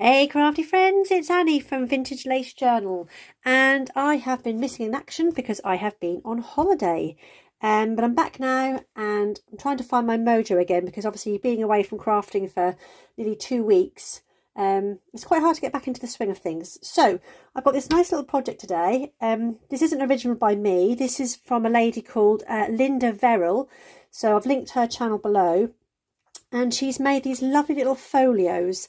Hey crafty friends, it's Annie from Vintage Lace Journal, and I have been missing in action because I have been on holiday, but I'm back now and I'm trying to find my mojo again because obviously being away from crafting for nearly 2 weeks, it's quite hard to get back into the swing of things. So I've got this nice little project today. This isn't original by me, this is from a lady called Linda Verrill, so I've linked her channel below, and she's made these lovely little folios.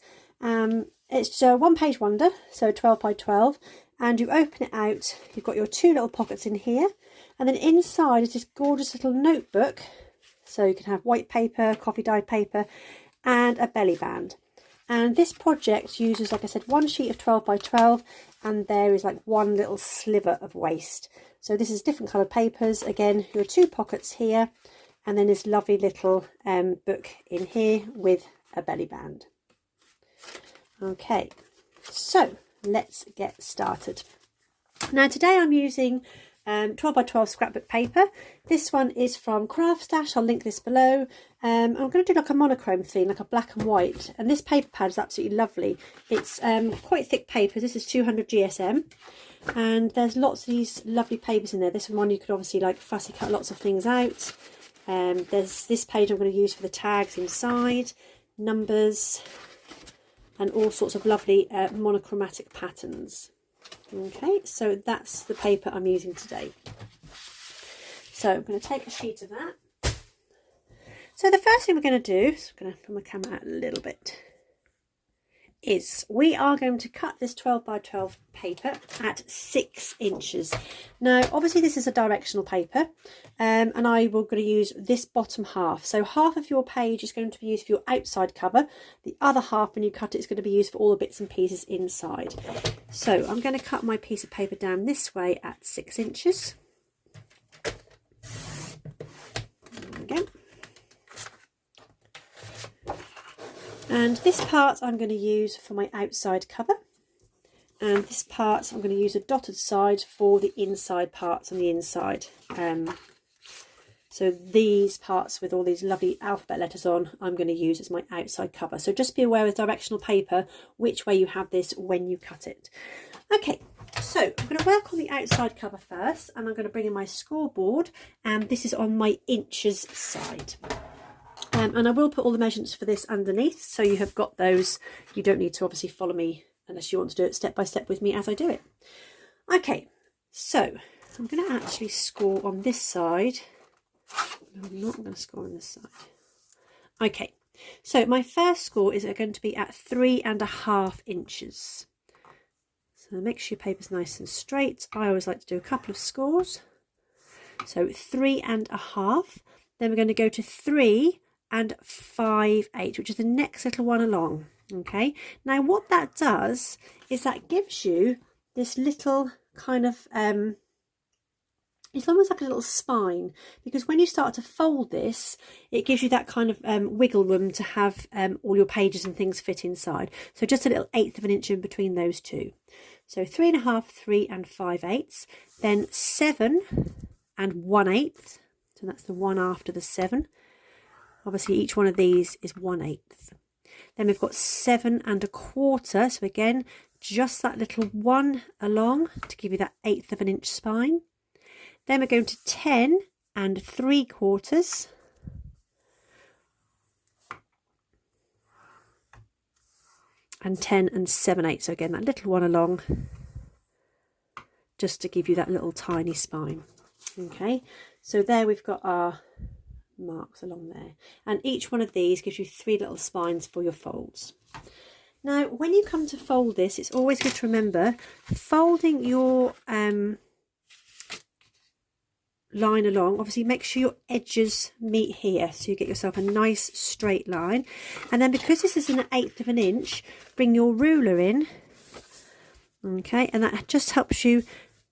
It's a one-page wonder, so 12 by 12, and you open it out, you've got your two little pockets in here, and then inside is this gorgeous little notebook, so you can have white paper, coffee dyed paper, and a belly band. And this project uses, like I said, one sheet of 12 by 12, and there is like one little sliver of waste. So this is different coloured papers, again, your two pockets here, and then this lovely little book in here with a belly band. Okay, so let's get started. Now today I'm using 12 by 12 scrapbook paper. This one is from Craft Stash, I'll link this below. I'm going to do like a monochrome theme, like a black and white, and this paper pad is absolutely lovely. It's quite thick paper, this is 200 GSM, and there's lots of these lovely papers in there. This one you could obviously like fussy cut lots of things out. There's this page I'm going to use for the tags inside, numbers, and all sorts of lovely monochromatic patterns. Okay, so that's the paper I'm using today. So I'm going to take a sheet of that. So the first thing we're going to do, so I'm going to put my camera out a little bit, is we are going to cut this 12 by 12 paper at 6 inches. Now obviously this is a directional paper, and I will going to use this bottom half. So half of your page is going to be used for your outside cover, the other half when you cut it is going to be used for all the bits and pieces inside. So I'm going to cut my piece of paper down this way at 6 inches. There we go. And this part I'm going to use for my outside cover, and this part I'm going to use a dotted side for the inside parts on the inside. So these parts with all these lovely alphabet letters on, I'm going to use as my outside cover. So just be aware with directional paper which way you have this when you cut it. Okay, so I'm going to work on the outside cover first, and I'm going to bring in my scoreboard, and this is on my inches side. And I will put all the measurements for this underneath, so you have got those. You don't need to obviously follow me unless you want to do it step by step with me as I do it. Okay, so I'm going to actually score on this side. I'm not going to score on this side. Okay, so my first score is going to be at 3.5 inches. So make sure your paper's nice and straight. I always like to do a couple of scores. So 3.5. Then we're going to go to 3 and 5/8, which is the next little one along. Okay, now what that does is that gives you this little kind of it's almost like a little spine, because when you start to fold this, it gives you that kind of wiggle room to have all your pages and things fit inside. So just a little 1/8 of an inch in between those two. So 3.5, 3 and 5/8, then 7 and 1/8. So that's the one after the 7. Obviously each one of these is 1/8. Then we've got 7 and 1/4. So again, just that little one along to give you that 1/8 of an inch spine. Then we're going to 10 and 3/4. And 10 and 7/8. So again, that little one along just to give you that little tiny spine. Okay, so there we've got our marks along there, and each one of these gives you 3 little spines for your folds. Now when you come to fold this, it's always good to remember folding your line along. Obviously make sure your edges meet here, so you get yourself a nice straight line, and then because this is an 1/8 of an inch, bring your ruler in. Okay, and that just helps you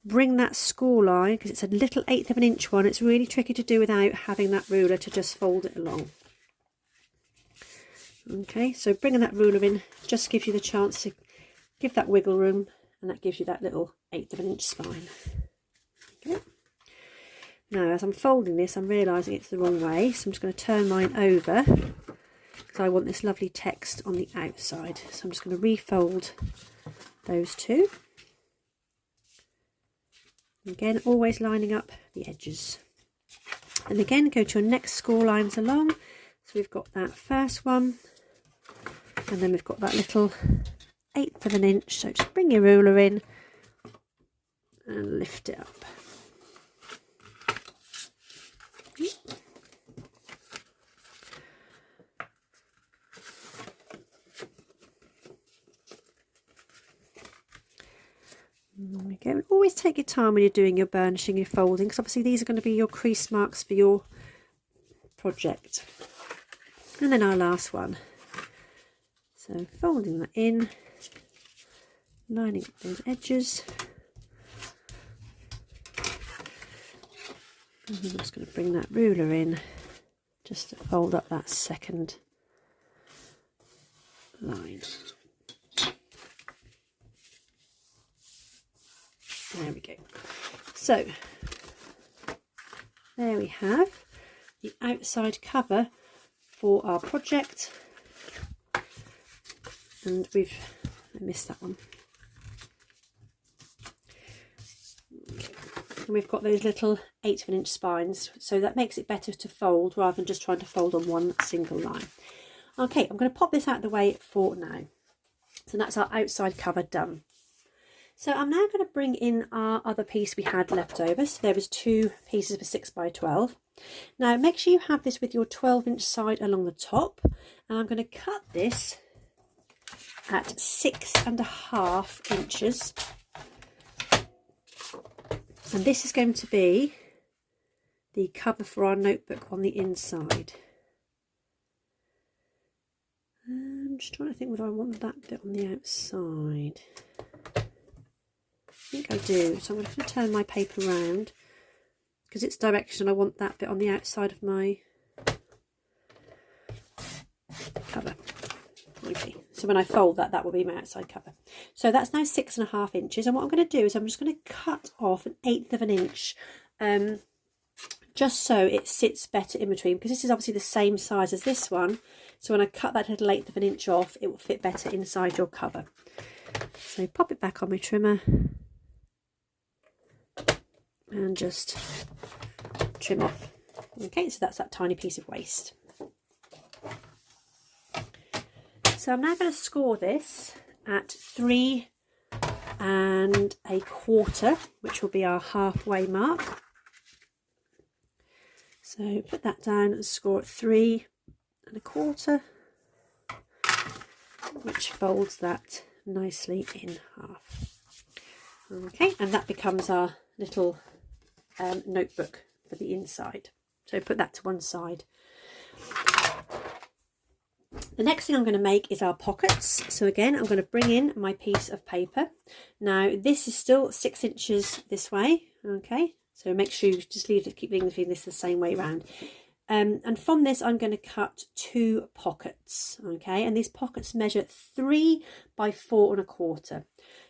bring that score line, because it's a little 1/8 of an inch one. It's really tricky to do without having that ruler to just fold it along. Okay, so bringing that ruler in just gives you the chance to give that wiggle room, and that gives you that little 1/8 of an inch spine. Okay. Now as I'm folding this, I'm realising it's the wrong way, so I'm just going to turn mine over, because I want this lovely text on the outside. So I'm just going to refold those two. Again, always lining up the edges. And again, go to your next score lines along. So we've got that first one, and then we've got that little 1/8 of an inch. So just bring your ruler in and lift it up. Again, always take your time when you're doing your burnishing, your folding, because obviously these are going to be your crease marks for your project. And then our last one. So folding that in, lining up those edges. And I'm just going to bring that ruler in just to fold up that second line. There we go. So there we have the outside cover for our project, and I missed that one. Okay. And we've got those little 1/8 of an inch spines, so that makes it better to fold rather than just trying to fold on one single line. Okay, I'm going to pop this out of the way for now. So that's our outside cover done. So I'm now going to bring in our other piece we had left over. So there was 2 pieces of a 6 by 12. Now make sure you have this with your 12-inch side along the top, and I'm going to cut this at 6.5 inches. And this is going to be the cover for our notebook on the inside. I'm just trying to think whether I want that bit on the outside. I think I do, so I'm going to turn my paper around because it's direction. I want that bit on the outside of my cover. Okay, so when I fold that, that will be my outside cover. So that's now 6.5 inches, and what I'm going to do is I'm just going to cut off 1/8 of an inch, just so it sits better in between, because this is obviously the same size as this one. So when I cut that little 1/8 of an inch off, it will fit better inside your cover. So pop it back on my trimmer and just trim off. Okay, so that's that tiny piece of waste. So I'm now going to score this at 3.25, which will be our halfway mark. So put that down and score at 3.25, which folds that nicely in half. Okay, and that becomes our little notebook for the inside. So put that to one side. The next thing I'm going to make is our pockets. So again, I'm going to bring in my piece of paper. Now this is still 6 inches this way. Okay, so make sure you just keep leaving this the same way around. And from this I'm going to cut 2 pockets. Okay, and these pockets measure 3 by 4.25.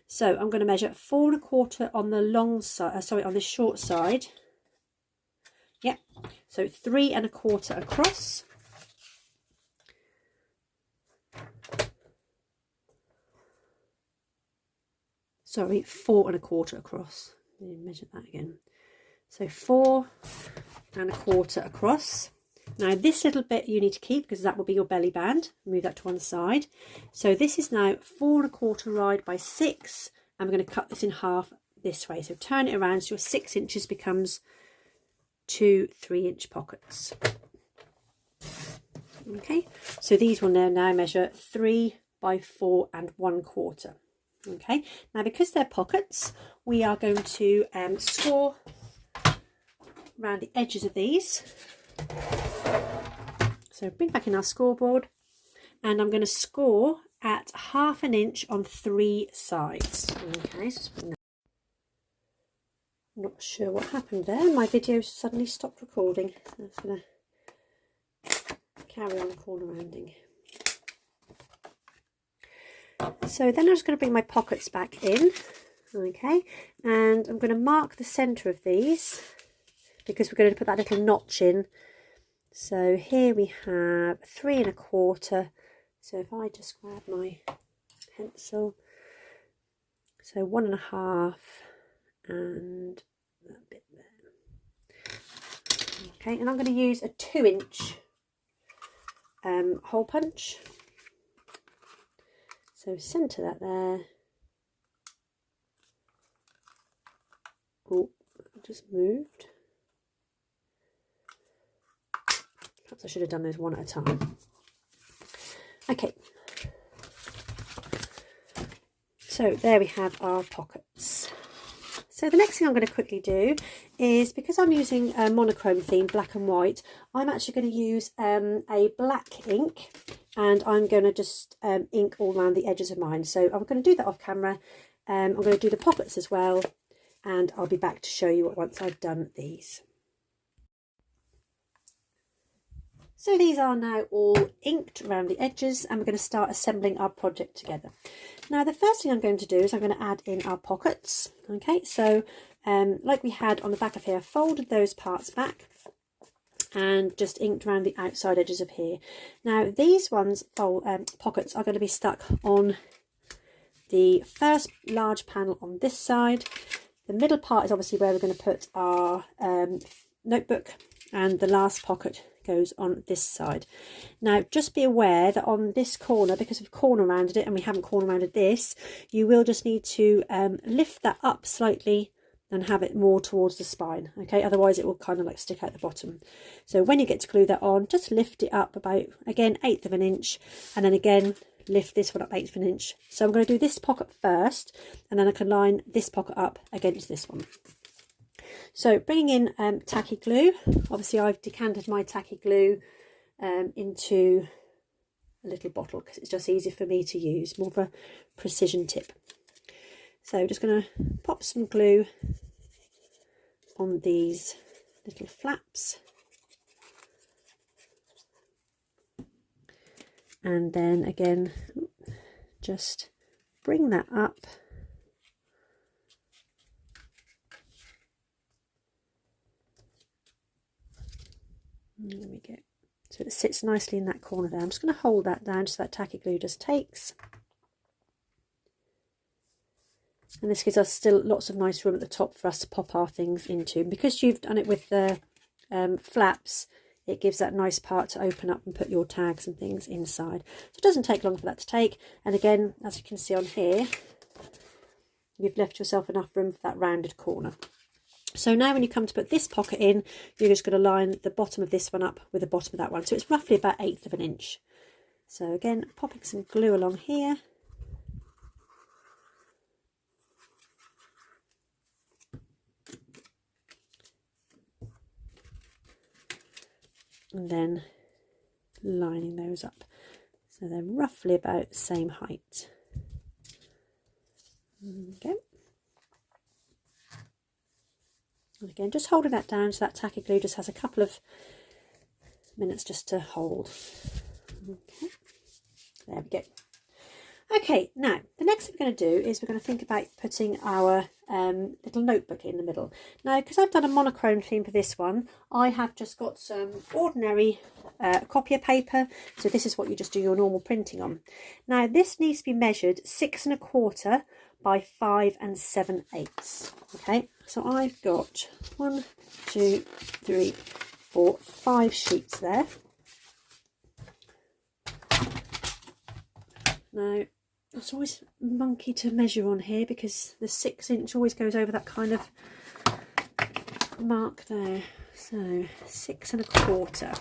So I'm going to measure 4.25 on the long side, on the short side. Yep, so 3.25 across. Sorry, 4.25 across. Measure that again. So 4.25 across. Now this little bit you need to keep because that will be your belly band. Move that to one side. So this is now 4.25 wide by 6. I'm going to cut this in half this way. So turn it around so your 6 inches becomes 2 3-inch pockets. Okay, so these will now measure 3 by 4.25. Okay, now because they're pockets, we are going to score around the edges of these. So bring back in our scoreboard, and I'm going to score at 1/2 inch on 3 sides. Okay, so I'm not sure what happened there. My video suddenly stopped recording. So I'm just going to carry on corner rounding. So then I'm just going to bring my pockets back in. Okay, and I'm going to mark the centre of these because we're going to put that little notch in. So here we have 3 1/4. So if I just grab my pencil, so 1 1/2 and that bit there. Okay, and I'm going to use a 2-inch hole punch. So centre that there. Oh, just moved. Perhaps I should have done those one at a time. Okay. So there we have our pockets. So the next thing I'm going to quickly do is, because I'm using a monochrome theme, black and white, I'm actually going to use a black ink, and I'm going to just ink all around the edges of mine. So I'm going to do that off camera. I'm going to do the pockets as well, and I'll be back to show you once I've done these. So these are now all inked around the edges, and we're going to start assembling our project together. Now the first thing I'm going to do is I'm going to add in our pockets. Okay, so like we had on the back of here, I folded those parts back and just inked around the outside edges of here. Now these ones, pockets, are going to be stuck on the first large panel on this side. The middle part is obviously where we're going to put our notebook, and the last pocket goes on this side. Now just be aware that on this corner, because we've corner rounded it and we haven't corner rounded this, you will just need to lift that up slightly and have it more towards the spine. Okay, otherwise it will kind of like stick out the bottom. So when you get to glue that on, just lift it up about, again, 1/8 of an inch, and then again lift this one up 1/8 of an inch. So I'm going to do this pocket first, and then I can line this pocket up against this one. So bringing in tacky glue, obviously I've decanted my tacky glue into a little bottle because it's just easier for me to use, more of a precision tip. So just going to pop some glue on these little flaps, and then again just bring that up . There we go. So it sits nicely in that corner there. I'm just going to hold that down so that tacky glue just takes. And this gives us still lots of nice room at the top for us to pop our things into. And because you've done it with the flaps, it gives that nice part to open up and put your tags and things inside. So it doesn't take long for that to take. And again, as you can see on here, you've left yourself enough room for that rounded corner. So now when you come to put this pocket in, you're just going to line the bottom of this one up with the bottom of that one. So it's roughly about 1/8 of an inch. So again, popping some glue along here. And then lining those up. So they're roughly about the same height. Okay. And again, just holding that down so that tacky glue just has a couple of minutes just to hold. Okay, there we go. Okay, now the next thing we're going to do is we're going to think about putting our little notebook in the middle. Now, because I've done a monochrome theme for this one, I have just got some ordinary copier paper. So this is what you just do your normal printing on. Now this needs to be measured 6 1/4 by 5 7/8. Okay, so I've got 1, 2, 3, 4, 5 sheets there. Now it's always monkey to measure on here because the 6-inch always goes over that kind of mark there. So 6 1/4.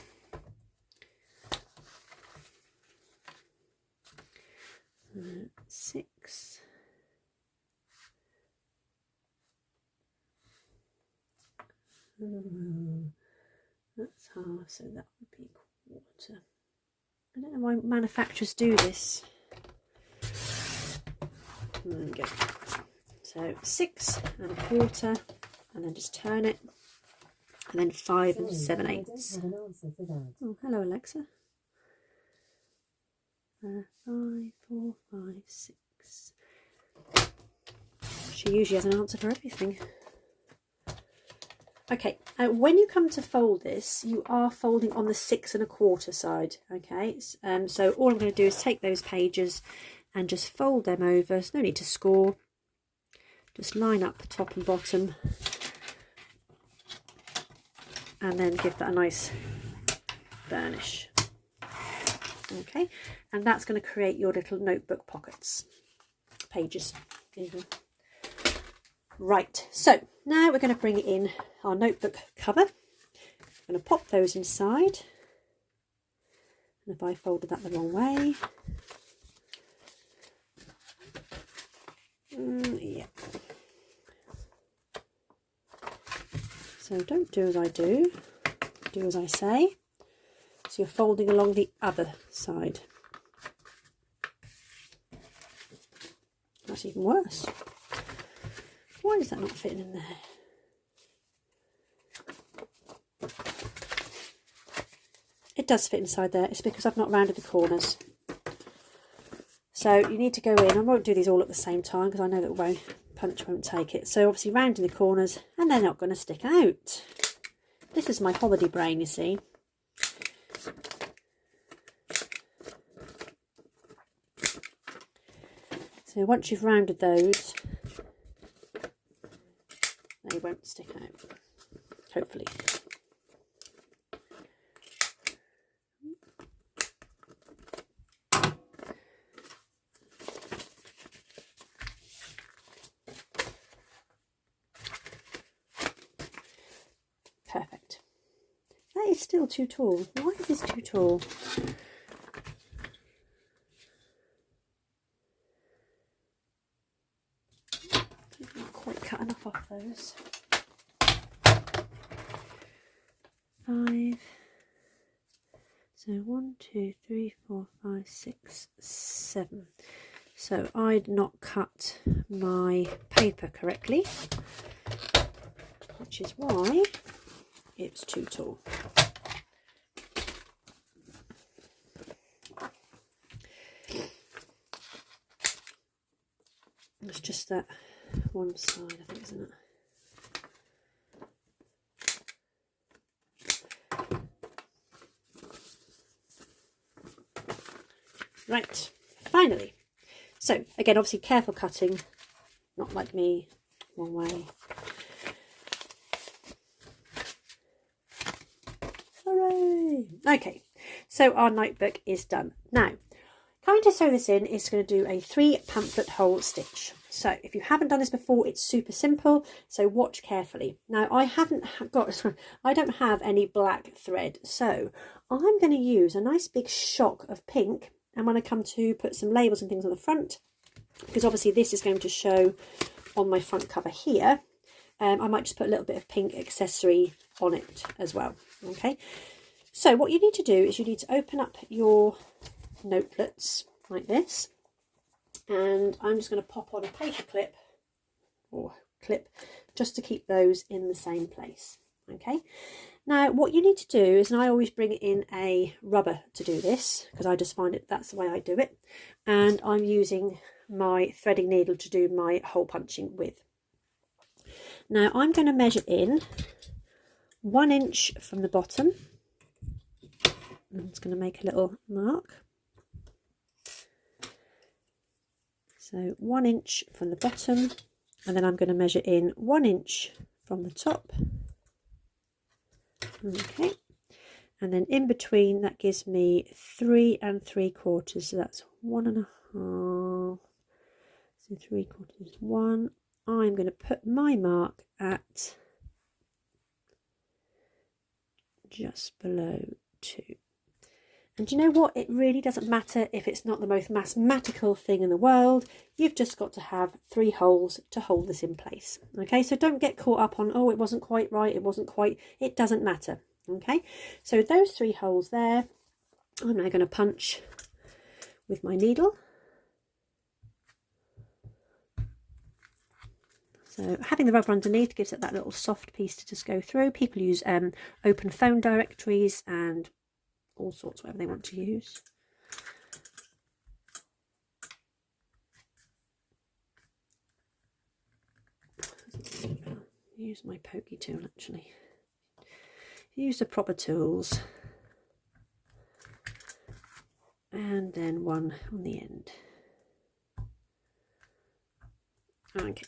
Six. That's half, so that would be 1/4. I don't know why manufacturers do this. There we go. So 6 1/4, and then just turn it, and then 5 7/8. Oh, hello Alexa. 5, 4, 5, 6. She usually has an answer for everything. Okay, when you come to fold this, you are folding on the 6 1/4 side. Okay, so all I'm going to do is take those pages and just fold them over. There's no need to score. Just line up the top and bottom, and then give that a nice burnish. Okay, and that's going to create your little notebook pockets, pages even. Right, so now we're going to bring in our notebook cover. I'm going to pop those inside, and if I folded that the wrong way, yeah. So don't do as I do, do as I say. So you're folding along the other side. That's even worse. Why is that not fitting in there? It does fit inside there. It's because I've not rounded the corners. So you need to go in. I won't do these all at the same time because I know that punch won't take it. So obviously rounding the corners, and they're not going to stick out. This is my holiday brain, you see. So once you've rounded those, they won't stick out, hopefully. Perfect. That is still too tall. Why is this too tall? I've not quite cut enough off those. 5. So 1, 2, 3, 4, 5, 6, 7. So I'd not cut my paper correctly, which is why it's too tall. It's just that one side, I think, isn't it? Right, finally. So again, obviously careful cutting, not like me, one way. Hooray! Okay, so our notebook is done. Now, coming to sew this in is going to do a 3 pamphlet hole stitch. So if you haven't done this before, it's super simple, so watch carefully. Now I don't have any black thread, so I'm going to use a nice big shock of pink. And when I come to put some labels and things on the front, because obviously this is going to show on my front cover here, I might just put a little bit of pink accessory on it as well. Okay, so what you need to do is you need to open up your notelets like this, and I'm just going to pop on a paper clip or clip just to keep those in the same place. Okay, now what you need to do is, and I always bring in a rubber to do this because I just find that's the way I do it, and I'm using my threading needle to do my hole punching with. Now I'm going to measure in 1 inch from the bottom. I'm just going to make a little mark. So 1 inch from the bottom, and then I'm going to measure in 1 inch from the top. Okay, and then in between that gives me 3 3/4, so that's 1 1/2, so 3/4 is 1. I'm going to put my mark at just below 2. And you know what? It really doesn't matter if it's not the most mathematical thing in the world. You've just got to have 3 holes to hold this in place. Okay, so don't get caught up on, oh, it wasn't quite right, it doesn't matter. Okay, so those 3 holes there, I'm now going to punch with my needle. So having the rubber underneath gives it that little soft piece to just go through. People use open phone directories and all sorts, whatever they want to use. Use my pokey tool actually. Use the proper tools. And then one on the end. Okay.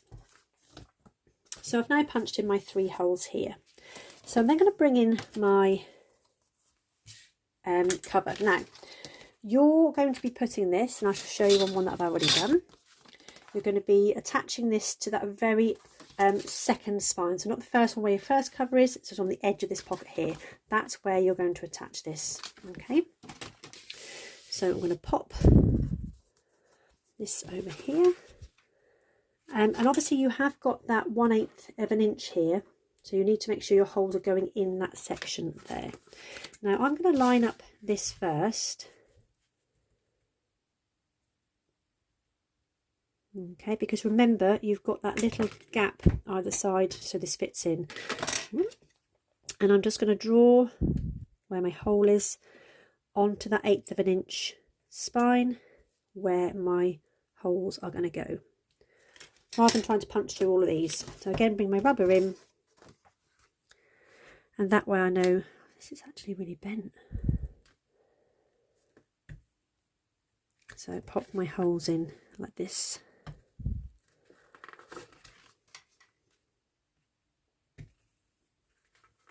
So I've now punched in my 3 holes here. So I'm then going to bring in my cover. Now, you're going to be putting this, and I shall show you on one that I've already done. You're going to be attaching this to that very second spine. So not the first one where your first cover is, it's just on the edge of this pocket here. That's where you're going to attach this. Okay. So I'm going to pop this over here. And obviously you have got that 1/8 of an inch here. So you need to make sure your holes are going in that section there. Now I'm going to line up this first. Okay, because remember you've got that little gap either side so this fits in. And I'm just going to draw where my hole is onto that 1/8 of an inch spine where my holes are going to go, rather than trying to punch through all of these. So again, bring my rubber in, and that way I know this is actually really bent. So pop my holes in like this.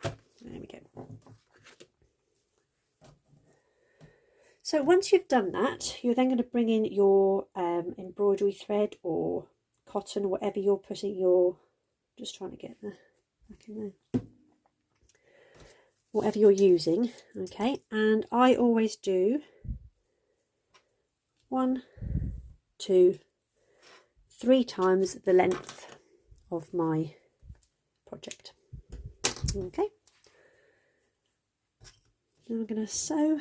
There we go. So once you've done that, you're then going to bring in your embroidery thread or cotton, or whatever you're putting your, just trying to get the back in there, whatever you're using. Okay, and I always do 1, 2, 3 times the length of my project. Okay, now I'm going to sew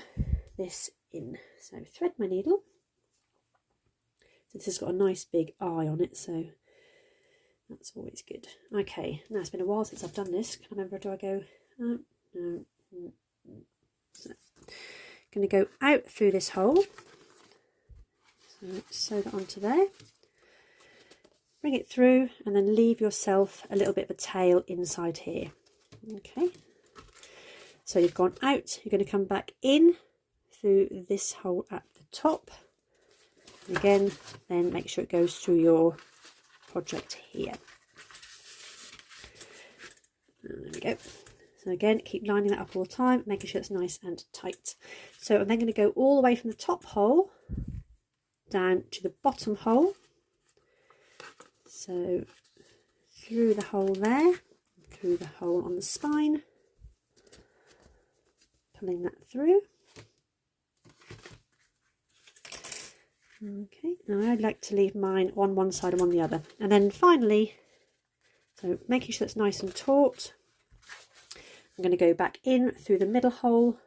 this in. So thread my needle. So this has got a nice big eye on it, so that's always good. Okay, now it's been a while since I've done this. Can't remember, do I go? No. So, going to go out through this hole. So sew that onto there. Bring it through, and then leave yourself a little bit of a tail inside here. Okay. So you've gone out. You're going to come back in through this hole at the top. And again, then make sure it goes through your project here. And there we go. So again, keep lining that up all the time, making sure it's nice and tight. So I'm then going to go all the way from the top hole down to the bottom hole. So through the hole there, through the hole on the spine, pulling that through. Okay, now I'd like to leave mine on one side and on the other. And then finally, so making sure it's nice and taut, I'm going to go back in through the middle hole.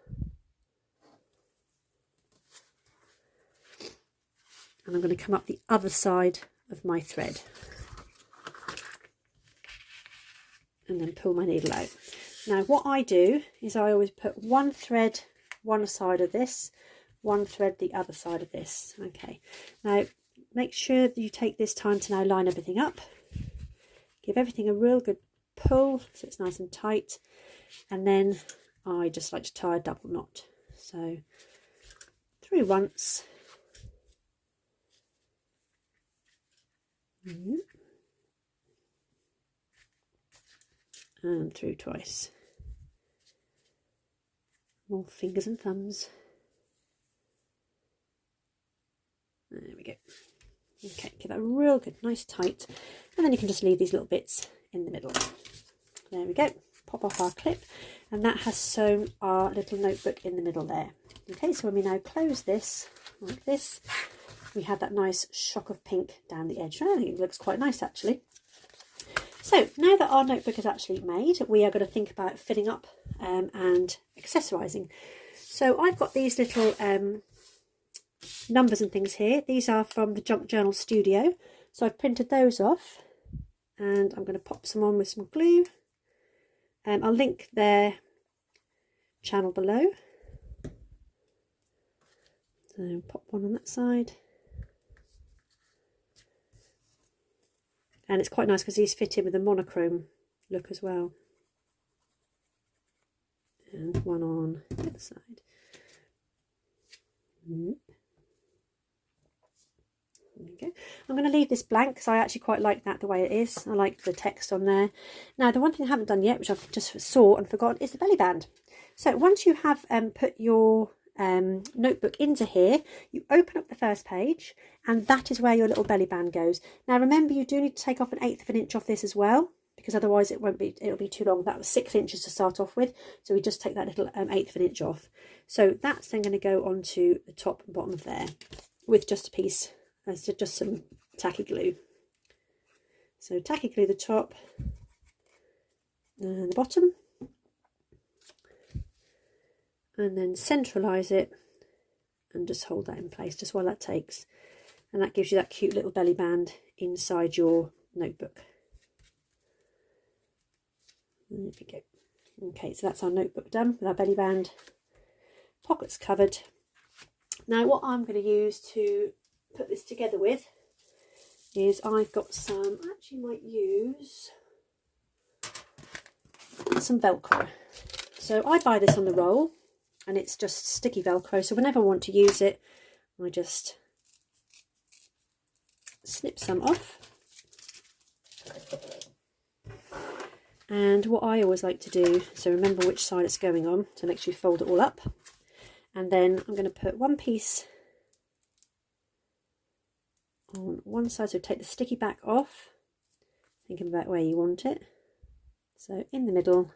And I'm going to come up the other side of my thread. And then pull my needle out. Now what I do is I always put one thread one side of this, one thread the other side of this. Okay, now make sure that you take this time to now line everything up. Give everything a real good pull so it's nice and tight, and then I just like to tie a double knot. So through once, and through twice. More fingers and thumbs. There we go. Okay, give that a real good, nice tight, and then you can just leave these little bits in the middle. There we go. Pop off our clip, and that has sewn our little notebook in the middle there. Okay, so when we now close this like this, we have that nice shock of pink down the edge. I think it looks quite nice actually. So now that our notebook is actually made, we are going to think about filling up and accessorising. So I've got these little numbers and things here. These are from the Junk Journal Studio. So I've printed those off, and I'm going to pop some on with some glue. I'll link their channel below. So pop one on that side. And it's quite nice because these fit in with the monochrome look as well. And one on the other side. There we go. I'm going to leave this blank because I actually quite like that the way it is. I like the text on there. Now the one thing I haven't done yet, which I've just saw and forgot, is the belly band. So once you have put your notebook into here, you open up the first page, and that is where your little belly band goes. Now remember, you do need to take off 1/8 of an inch off this as well, because otherwise it'll be too long. That was 6 inches to start off with, so we just take that little 1/8 of an inch off. So that's then going to go onto the top and bottom of there with just a piece, just some tacky glue. So tacky glue the top and the bottom, and then centralise it and just hold that in place just while that takes, and that gives you that cute little belly band inside your notebook. There we go. Okay, so that's our notebook done with our belly band, pockets covered. Now what I'm going to use to put this together with is I've got some, I actually might use some Velcro. So I buy this on the roll, and it's just sticky Velcro, so whenever I want to use it, I just snip some off. And what I always like to do, so remember which side it's going on, so make sure you fold it all up, and then I'm going to put one piece on one side, so take the sticky back off, thinking about where you want it, so in the middle,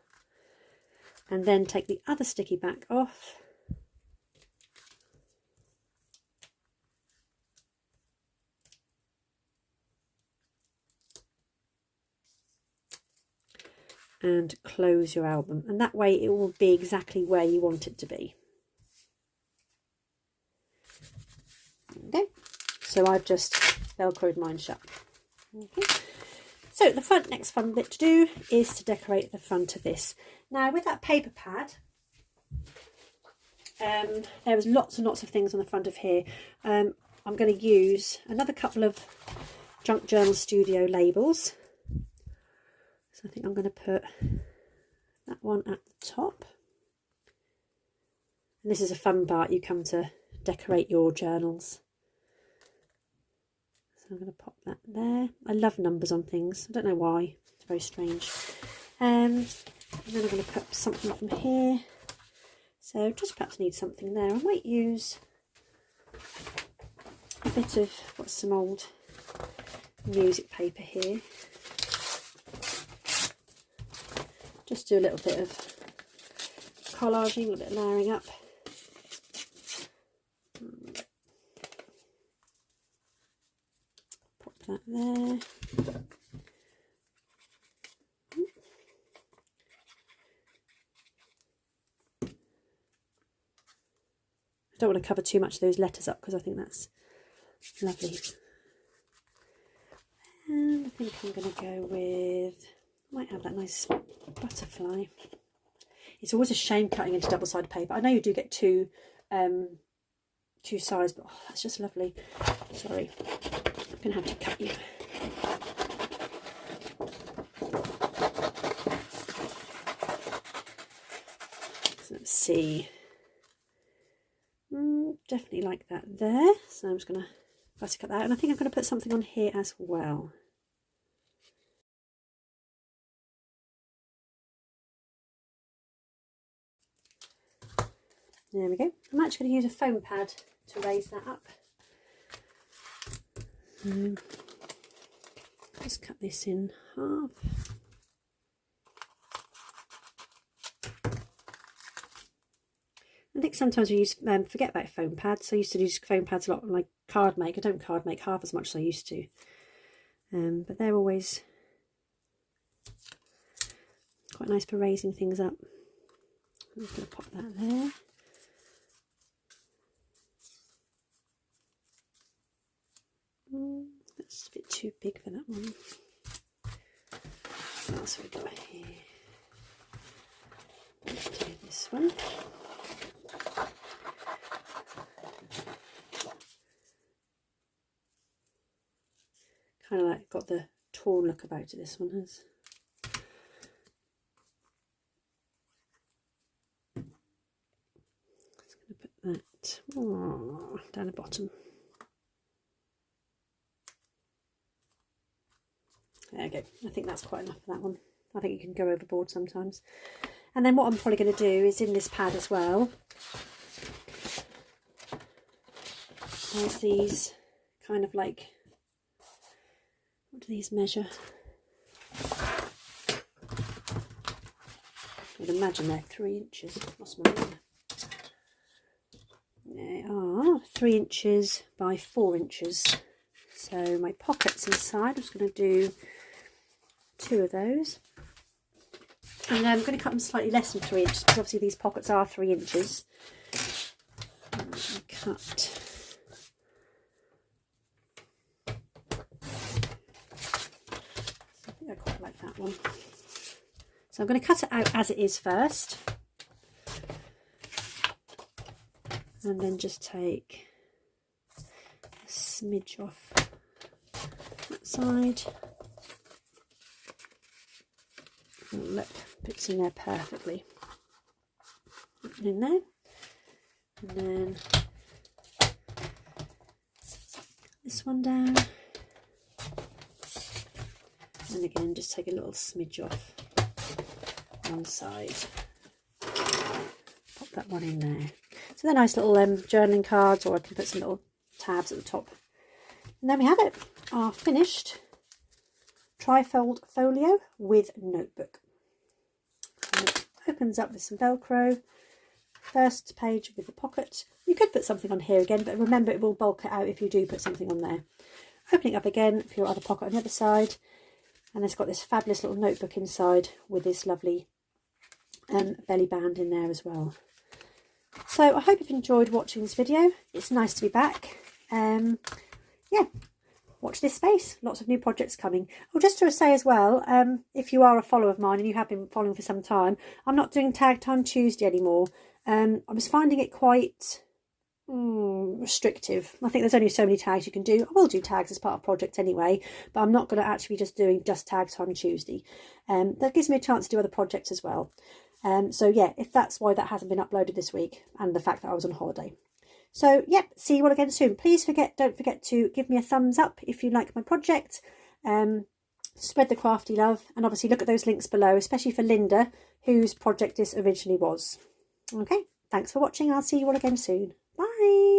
and then take the other sticky back off, and close your album, and that way it will be exactly where you want it to be. Okay, so I've just Velcroed mine shut. Okay, so the next fun bit to do is to decorate the front of this. Now with that paper pad, there was lots and lots of things on the front of here. I'm going to use another couple of Junk Journal Studio labels. So I think I'm going to put that one at the top. And this is a fun part, you come to decorate your journals. So I'm going to pop that there. I love numbers on things. I don't know why. It's very strange. And then I'm going to put something from here. So just perhaps need something there. I might use a bit of what's some old music paper here. Just do a little bit of collaging, a little bit of layering up. Pop that there. I don't want to cover too much of those letters up because I think that's lovely. And I think I'm going to go with, might have that nice butterfly. It's always a shame cutting into double-sided paper. I know you do get two sides, but oh, that's just lovely. Sorry, I'm going to have to cut you. So let's see. Definitely like that there. So I'm just going to cut that out, and I think I'm going to put something on here as well. There we go. I'm actually going to use a foam pad to raise that up. Just cut this in half. I think sometimes we forget about foam pads. I used to use foam pads a lot when I card make. I don't card make half as much as I used to. But they're always quite nice for raising things up. I'm just going to pop that there. That's a bit too big for that one. What else have we got here? Let's do this one. Kind of like got the torn look about it, this one has. that down the bottom. There we go. I think that's quite enough for that one. I think you can go overboard sometimes. And then what I'm probably going to do is in this pad as well, there's these kind of like, what do these measure? I would imagine they're 3 inches. Lost my ruler. They are 3 inches by 4 inches. So my pockets inside, I'm just going to do 2 of those. And I'm going to cut them slightly less than 3 inches because obviously these pockets are 3 inches. Cut. I think I quite like that one. So I'm going to cut it out as it is first. And then just take a smidge off that side. Oh, look, fits in there perfectly. Put it in there. And then this one down. And again, just take a little smidge off one side. Pop that one in there. So they're nice little journaling cards, or I can put some little tabs at the top. And then we have it, our finished Trifold folio with notebook. And it opens up with some Velcro. First page with the pocket. You could put something on here again, but remember it will bulk it out if you do put something on there. Opening up again for your other pocket on the other side. And it's got this fabulous little notebook inside with this lovely belly band in there as well. So I hope you've enjoyed watching this video. It's nice to be back. Yeah, watch this space. Lots of new projects coming. Oh, just to say as well, if you are a follower of mine and you have been following for some time, I'm not doing Tag Time Tuesday anymore. I was finding it quite restrictive. I think there's only so many tags you can do. I will do tags as part of projects anyway, but I'm not going to actually be just doing just Tag Time Tuesday. That gives me a chance to do other projects as well. So yeah, if that's why that hasn't been uploaded this week, and the fact that I was on holiday. So yep, see you all again soon. Please don't forget to give me a thumbs up if you like my project. Spread the crafty love, and obviously look at those links below, especially for Linda, whose project this originally was. Okay, thanks for watching. I'll see you all again soon. Bye.